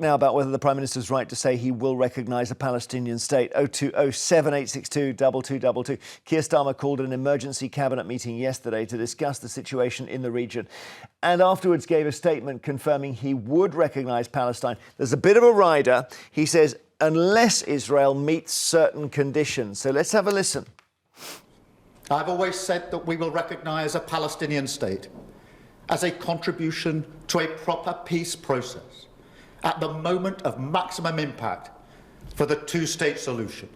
now about whether the Prime Minister's right to say he will recognise a Palestinian state. 02078622222. Keir Starmer called an emergency cabinet meeting yesterday to discuss the situation in the region and afterwards gave a statement confirming he would recognise Palestine. There's a bit of a rider. He says, unless Israel meets certain conditions. So let's have a listen. I've always said that we will recognise a Palestinian state as a contribution to a proper peace process at the moment of maximum impact for the two-state solution.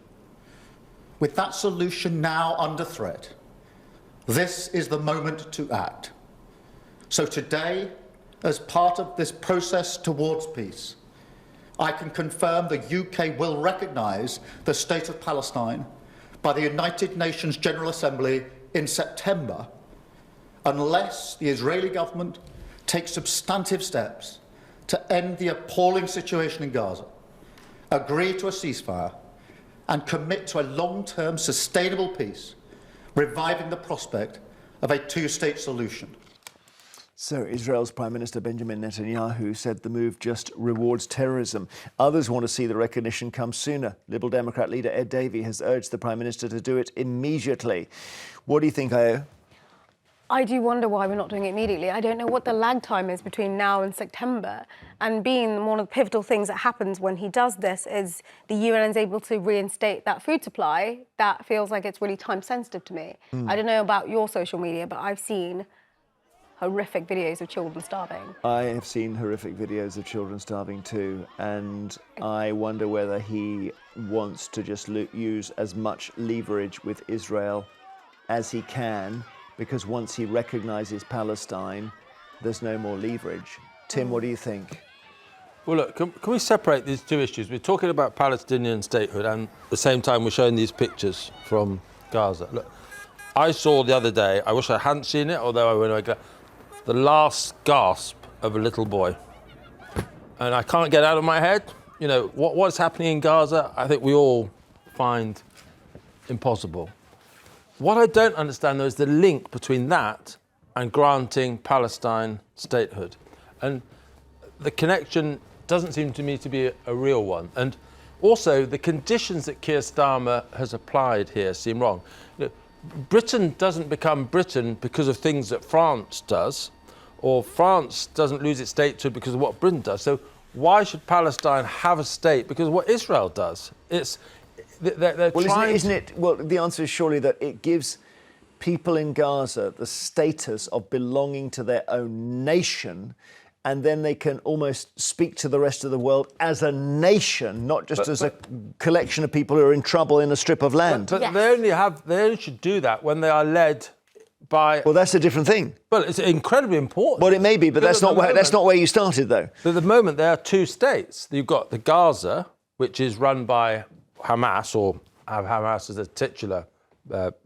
With that solution now under threat, this is the moment to act. So today, as part of this process towards peace, I can confirm the UK will recognise the State of Palestine by the United Nations General Assembly in September, unless the Israeli government takes substantive steps to end the appalling situation in Gaza, agree to a ceasefire, and commit to a long-term sustainable peace, reviving the prospect of a two-state solution. So Israel's Prime Minister Benjamin Netanyahu said the move just rewards terrorism. Others want to see the recognition come sooner. Liberal Democrat leader Ed Davey has urged the Prime Minister to do it immediately. What do you think, Ayo? I do wonder why we're not doing it immediately. I don't know what the lag time is between now and September. And being one of the pivotal things that happens when he does this is the UN is able to reinstate that food supply. That feels like it's really time sensitive to me. I don't know about your social media, but I've seen horrific videos of children starving. I have seen horrific videos of children starving too, and I wonder whether he wants to just use as much leverage with Israel as he can, because once he recognises Palestine, there's no more leverage. Tim, what do you think? Well, look, can we separate these two issues? We're talking about Palestinian statehood, and at the same time we're showing these pictures from Gaza. Look, I saw the other day, I wish I hadn't seen it, although I went, the last gasp of a little boy. And I can't get out of my head, you know, what's happening in Gaza, I think we all find impossible. What I don't understand, though, is the link between that and granting Palestine statehood. And the connection doesn't seem to me to be a real one. And also, the conditions that Keir Starmer has applied here seem wrong. You know, Britain doesn't become Britain because of things that France does, or France doesn't lose its statehood because of what Britain does. So why should Palestine have a state because of what Israel does? They're well, trying isn't it? Well, the answer is surely that it gives people in Gaza the status of belonging to their own nation, and then they can almost speak to the rest of the world as a nation, not just as a collection of people who are in trouble in a strip of land. But yes. They only should do that when they are led by... Well, that's a different thing. Well, it's incredibly important. Well, it may be, but that's not where you started, though. At the moment, there are two states. You've got the Gaza, which is run by Hamas, or have Hamas as a titular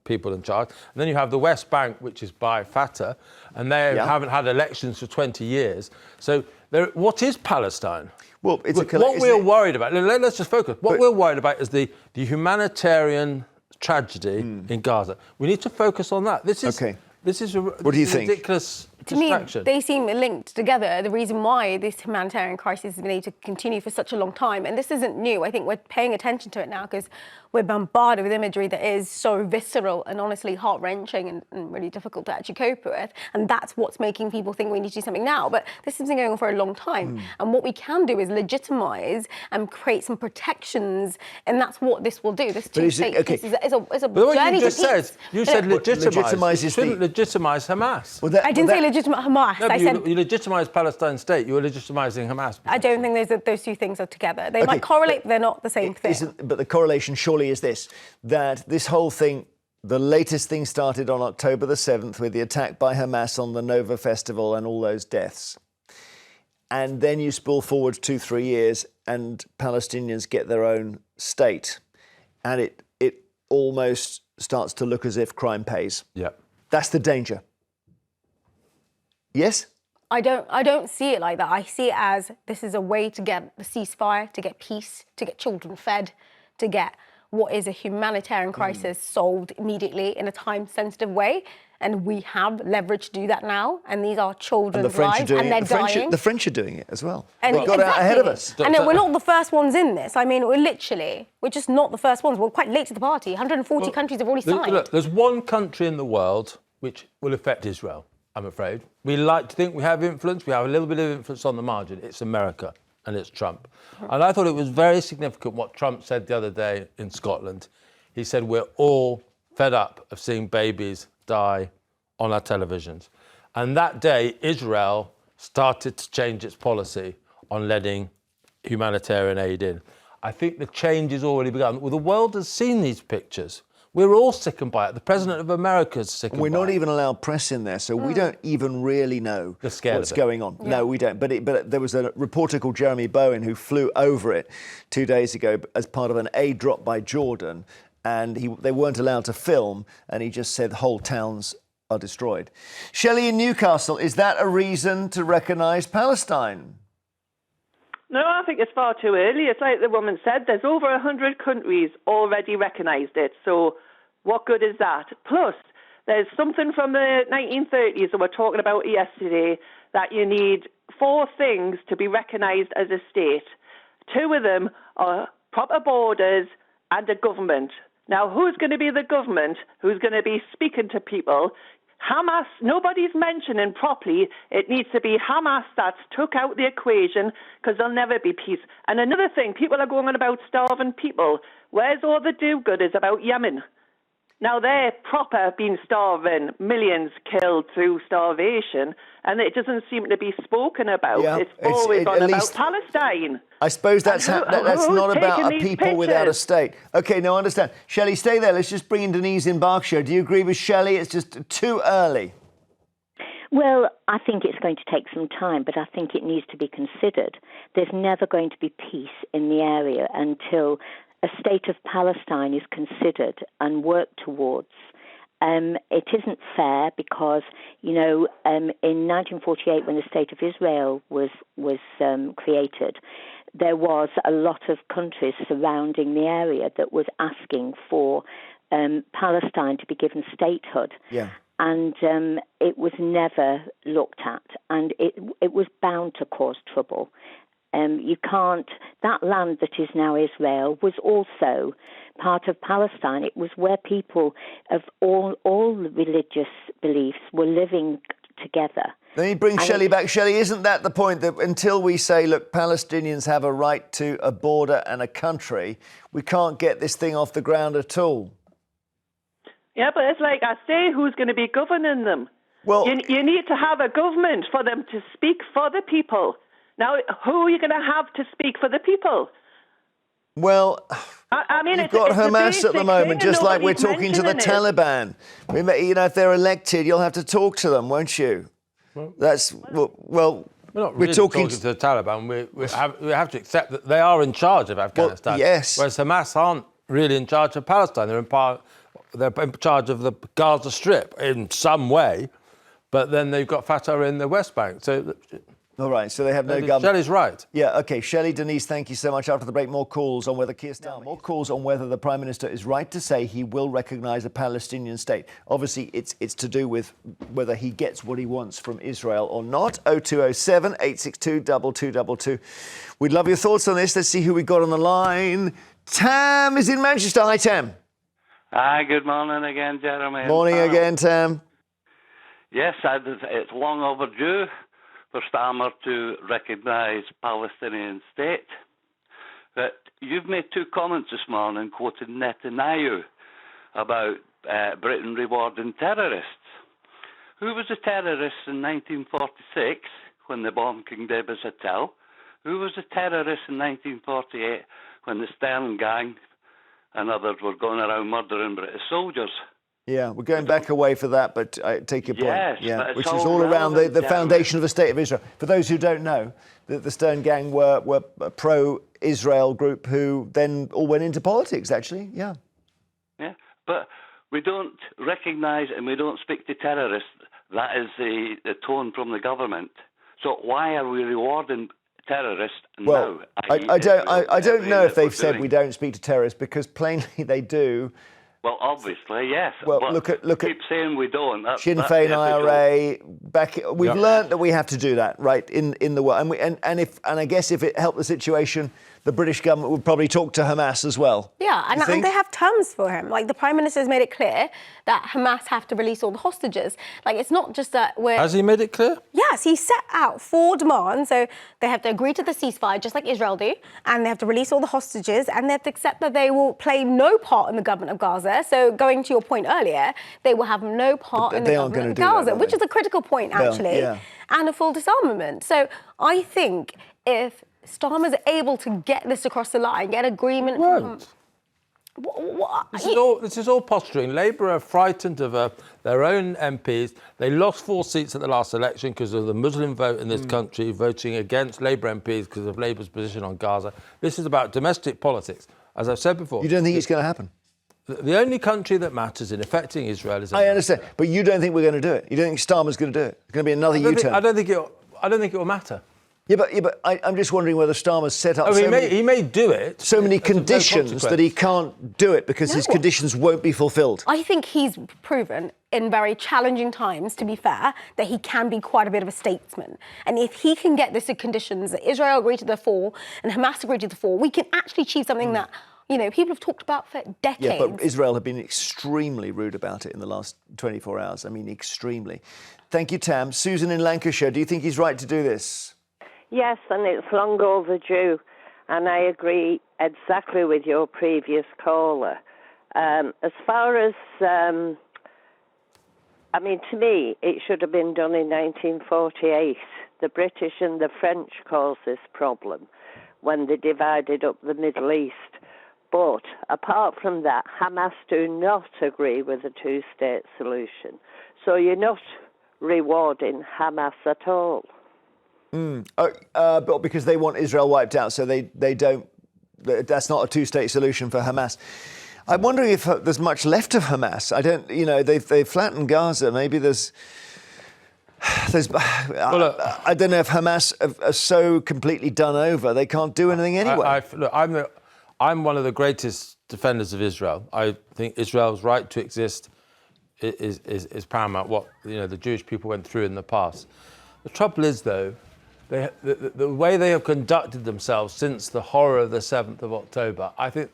people in charge. And then you have the West Bank, which is by Fatah, and they haven't had elections for 20 years. So what is Palestine? Well, it's what we're worried about, let's just focus. What we're worried about is the humanitarian tragedy in Gaza. We need to focus on that. This is what do you think? Ridiculous to me, distraction. they seem linked together. The reason why this humanitarian crisis has been able to continue for such a long time, and this isn't new. I think we're paying attention to it now because we're bombarded with imagery that is so visceral and honestly heart-wrenching and really difficult to actually cope with. And that's what's making people think we need to do something now. But this has been going on for a long time. And what we can do is legitimise and create some protections, and that's what this will do. This two-state peace is a journey to peace. You said legitimise. You shouldn't legitimise Hamas. I didn't say legitimate Hamas. No, I said you legitimise Palestine state. You were legitimising Hamas. I don't think those two things are together. They might correlate, but they're not the same thing. But the correlation surely is this, that this whole thing, the latest thing started on October the 7th with the attack by Hamas on the Nova Festival and all those deaths. And then you spool forward 2-3 years and Palestinians get their own state. And it almost starts to look as if crime pays. Yeah. That's the danger. Yes? I don't see it like that. I see it as this is a way to get the ceasefire, to get peace, to get children fed, to get what is a humanitarian crisis solved immediately in a time-sensitive way. and we have leverage to do that now. And these are children's French are lives, doing and they're it. dying. The French are doing it as well. And They've got out ahead of us. And then we're not the first ones in this. I mean, we're just not the first ones. We're quite late to the party. 140 countries have already signed. Look, there's one country in the world which will affect Israel, I'm afraid. We like to think we have influence. We have a little bit of influence on the margin. It's America and it's Trump. And I thought it was very significant what Trump said the other day in Scotland. He said, we're all fed up of seeing babies die on our televisions. And that day, Israel started to change its policy on letting humanitarian aid in. I think the change has already begun. Well, the world has seen these pictures. We're all sickened by it. The President of America is sickened by it. We're not even allowed press in there, so we don't even really know what's going on. No, we don't. But there was a reporter called Jeremy Bowen who flew over it 2 days ago as part of an aid drop by Jordan, and they weren't allowed to film, and he just said whole towns are destroyed. Shelley in Newcastle, is that a reason to recognise Palestine? No, I think it's far too early. It's like the woman said, there's over 100 countries already recognised it. So what good is that? Plus, there's something from the 1930s that we're talking about yesterday, that you need 4 things to be recognised as a state. 2 of them are proper borders and a government. Now, who's going to be the government? Who's going to be speaking to people? Hamas, nobody's mentioning properly. It needs to be Hamas that's took out the equation, because there'll never be peace. And another thing, people are going on about starving people. Where's all the do-gooders about Yemen? Now, they're proper been starving, millions killed through starvation, and it doesn't seem to be spoken about. Yeah, it's always on about least, Palestine. I suppose that's not about a people without a state. OK, no, I understand. Shelley, stay there. Let's just bring in Denise in Berkshire. Do you agree with Shelley? It's just too early. Well, I think it's going to take some time, but I think it needs to be considered. There's never going to be peace in the area until a state of Palestine is considered and worked towards. It isn't fair because, in 1948, when the State of Israel was created, there was a lot of countries surrounding the area that was asking for Palestine to be given statehood. Yeah. And it was never looked at, and it was bound to cause trouble. That land that is now Israel was also part of Palestine. It was where people of all religious beliefs were living together. Let me bring Shelley back. Shelley, isn't that the point, that until we say, look, Palestinians have a right to a border and a country, we can't get this thing off the ground at all? Yeah, but it's like I say, who's going to be governing them? Well, you need to have a government for them to speak for the people. Now, who are you going to have to speak for the people? Well, I mean, you've got Hamas at the moment, just like we're talking to the Taliban. If they're elected, you'll have to talk to them, won't you? Well, we're not really talking to the Taliban. We have to accept that they are in charge of Afghanistan. Well, yes. Whereas Hamas aren't really in charge of Palestine. They're in charge of the Gaza Strip in some way, but then they've got Fatah in the West Bank. So. All right, so they have no government. Shelley's right. Yeah, OK. Shelley, Denise, thank you so much. After the break, more calls on whether Keir Starmer, more calls on whether the Prime Minister is right to say he will recognise a Palestinian state. Obviously, it's to do with whether he gets what he wants from Israel or not. 0207 862 2222. We'd love your thoughts on this. Let's see who we got on the line. Tam is in Manchester. Hi, Tam. Hi, good morning again, Jeremy. Morning again, Tam. Yes, it's long overdue for Starmer to recognise Palestinian state. But you've made 2 comments this morning quoting Netanyahu about Britain rewarding terrorists. Who was a terrorist in 1946 when they bombed King David's Hotel? Who was a terrorist in 1948 when the Stern gang and others were going around murdering British soldiers? Yeah, we're going back away for that, but I take your point. Yes, yeah, which is all around the foundation of the State of Israel. For those who don't know, the Stern Gang were a pro-Israel group who then all went into politics, actually, yeah. Yeah, but we don't recognise and we don't speak to terrorists. That is the tone from the government. So why are we rewarding terrorists now? I don't know if they've said we don't speak to terrorists, because plainly they do. Well, obviously, yes. Well, but look at keep saying we don't. Sinn Féin IRA. We've learned that we have to do that, right? In the world, and I guess if it helped the situation, the British government would probably talk to Hamas as well. Yeah, and they have terms for him. Like, the Prime Minister has made it clear that Hamas have to release all the hostages. Like, it's not just that we're... Has he made it clear? Yes, he set out 4 demands. So they have to agree to the ceasefire, just like Israel do, and they have to release all the hostages, and they have to accept that they will play no part in the government of Gaza. So going to your point earlier, they will have no part in the government of Gaza, which is a critical point, actually, and a full disarmament. So I think if Starmer's able to get this across the line, get agreement from... This is all posturing. Labour are frightened of their own MPs. They lost 4 seats at the last election because of the Muslim vote in this country, voting against Labour MPs because of Labour's position on Gaza. This is about domestic politics. As I've said before... You don't think it's going to happen? The only country that matters in affecting Israel is... I understand, but you don't think we're going to do it? You don't think Starmer's going to do it? It's going to be another U-turn? I don't think it will matter. Yeah, but I'm just wondering whether Starmer's set up he may do it. So many conditions that he can't do it because his conditions won't be fulfilled. I think he's proven in very challenging times, to be fair, that he can be quite a bit of a statesman. And if he can get this conditions that Israel agreed to the 4 and Hamas agreed to the 4, we can actually achieve something that, you know, people have talked about for decades. Yeah, but Israel have been extremely rude about it in the last 24 hours. I mean, extremely. Thank you, Tam. Susan in Lancashire, do you think he's right to do this? Yes, and it's long overdue, and I agree exactly with your previous caller. As far as, to me, it should have been done in 1948. The British and the French caused this problem when they divided up the Middle East. But apart from that, Hamas do not agree with a 2-state solution. So you're not rewarding Hamas at all. But because they want Israel wiped out, so they don't. That's not a 2-state solution for Hamas. I'm wondering if there's much left of Hamas. I don't. You know, they've flattened Gaza. Maybe there's. I don't know if Hamas are so completely done over they can't do anything anyway. I'm one of the greatest defenders of Israel. I think Israel's right to exist is paramount. What the Jewish people went through in the past. The trouble is, though. The way they have conducted themselves since the horror of the 7th of October, I think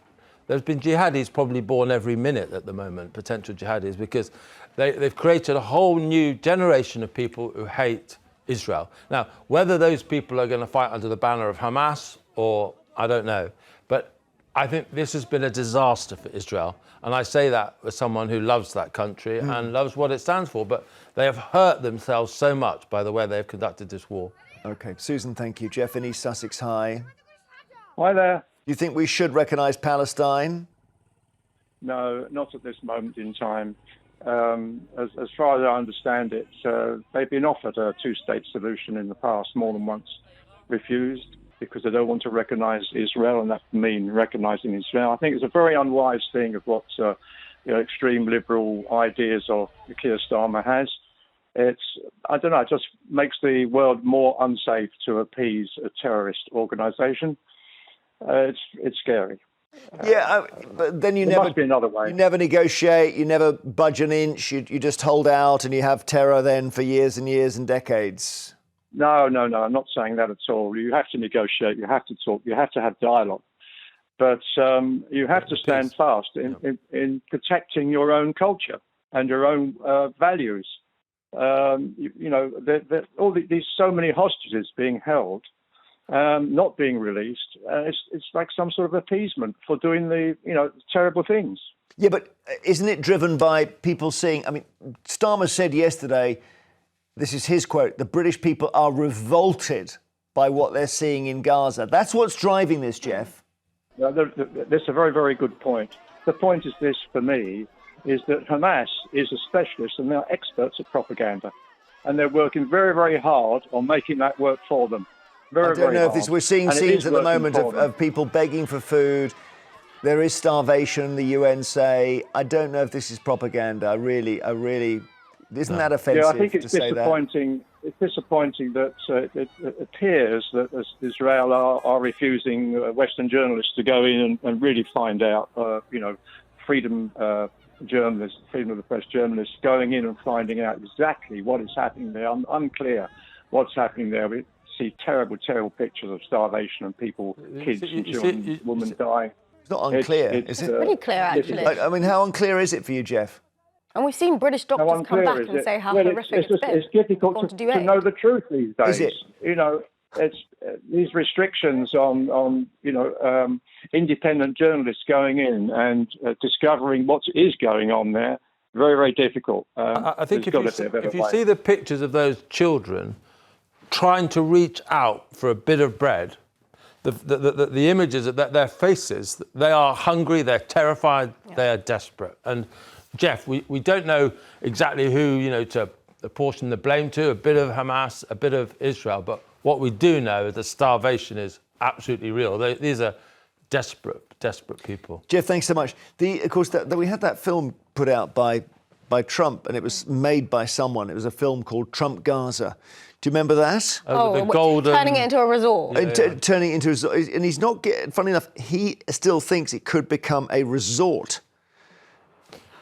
there's been jihadis probably born every minute at the moment, potential jihadis, because they've created a whole new generation of people who hate Israel. Now, whether those people are going to fight under the banner of Hamas or I don't know, but I think this has been a disaster for Israel. And I say that as someone who loves that country and loves what it stands for, but they have hurt themselves so much by the way they've conducted this war. OK, Susan, thank you. Jeff in East Sussex, hi. Hi there. You think we should recognise Palestine? No, not at this moment in time. As far as I understand it, they've been offered a 2-state solution in the past, more than once, refused because they don't want to recognise Israel, and that would mean recognising Israel. I think it's a very unwise thing of what extreme liberal ideas of Keir Starmer has. It just makes the world more unsafe to appease a terrorist organisation. It's scary. But then there must be another way. You never negotiate, you never budge an inch, you just hold out and you have terror then for years and years and decades. No, I'm not saying that at all. You have to negotiate, you have to talk, you have to have dialogue. But you have to stand fast in protecting your own culture and your own values. All these so many hostages being held, not being released. It's like some sort of appeasement for doing the terrible things. Yeah, but isn't it driven by people seeing? I mean, Starmer said yesterday, this is his quote: "The British people are revolted by what they're seeing in Gaza." That's what's driving this, Jeff. That's a very, very good point. The point is this for me. Is that Hamas is a specialist and they're experts at propaganda. And they're working very, very hard on making that work for them. I don't know if we're seeing scenes at the moment of people begging for food. There is starvation, the UN say. I don't know if this is propaganda. I really, isn't that offensive to say that? Yeah, I think it's disappointing. It's disappointing that it appears that Israel are refusing Western journalists to go in and really find out, freedom journalists, freedom of the press journalists, going in and finding out exactly what is happening there. Unclear what's happening there. We see terrible, terrible pictures of starvation and people, kids and children, women dying. It's not unclear, is it? It's pretty clear, actually. I mean, how unclear is it for you, Jeff? And we've seen British doctors come back and say how horrific it's been. It's difficult to know the truth these days. Is it? You know, it's these restrictions on independent journalists going in and discovering what is going on there. Very, very difficult. I think if you see the pictures of those children trying to reach out for a bit of bread, the images of their faces, they are hungry, they're terrified, they are desperate. And Jeff, we don't know exactly who, to apportion the blame to, a bit of Hamas, a bit of Israel, but what we do know is that starvation is absolutely real. These are desperate people. Jeff, thanks so much. Of course, we had that film put out by Trump, and it was made by someone. It was a film called Trump Gaza. Do you remember that? The golden... Turning it into a resort. Turning it into a resort. And he's not getting... Funny enough, he still thinks it could become a resort.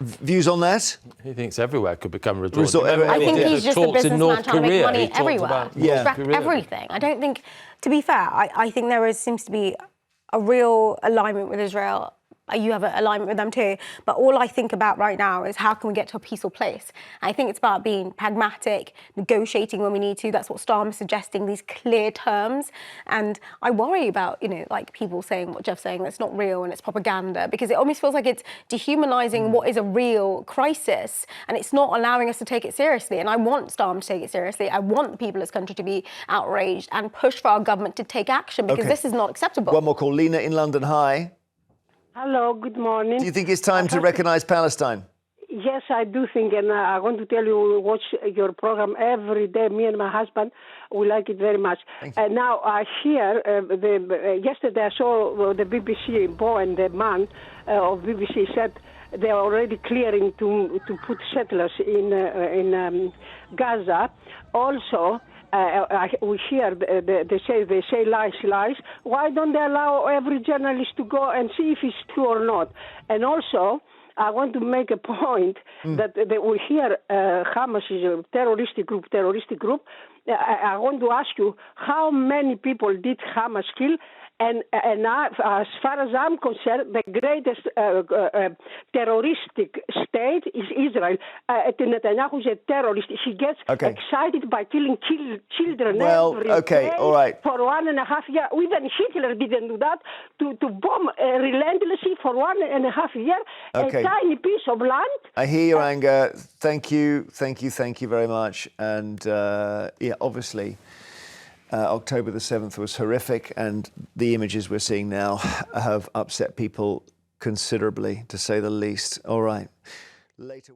Views on that? He thinks everywhere could become a resort. I think he's just a businessman trying to make money everywhere. Yeah. Everything. I don't think... To be fair, I think seems to be a real alignment with Israel. You have an alignment with them too. But all I think about right now is how can we get to a peaceful place? I think it's about being pragmatic, negotiating when we need to. That's what Starmer's suggesting, these clear terms. And I worry about, like people saying what Jeff's saying, that's not real and it's propaganda, because it almost feels like it's dehumanizing what is a real crisis, and it's not allowing us to take it seriously. And I want Starmer to take it seriously. I want the people of this country to be outraged and push for our government to take action, because this is not acceptable. One more call. Lena in London, hi. Hello, good morning. Do you think it's time to recognise Palestine? Yes, I do think, and I want to tell you, we watch your program every day. Me and my husband, we like it very much. And now I hear, yesterday I saw the BBC, Bo and the man of BBC said they are already clearing to put settlers in Gaza. Also, we hear they say lies. Why don't they allow every journalist to go and see if it's true or not? And also, I want to make a point that we hear Hamas is a terroristic group. I want to ask you, how many people did Hamas kill? And as far as I'm concerned, the greatest terroristic state is Israel. Netanyahu is a terrorist. He gets excited by killing children every day all right. for 1.5 years. Even Hitler didn't do that, to bomb relentlessly for 1.5 years, a tiny piece of land. I hear your anger. Thank you very much. And obviously... October the 7th was horrific, and the images we're seeing now have upset people considerably, to say the least. All right. Later.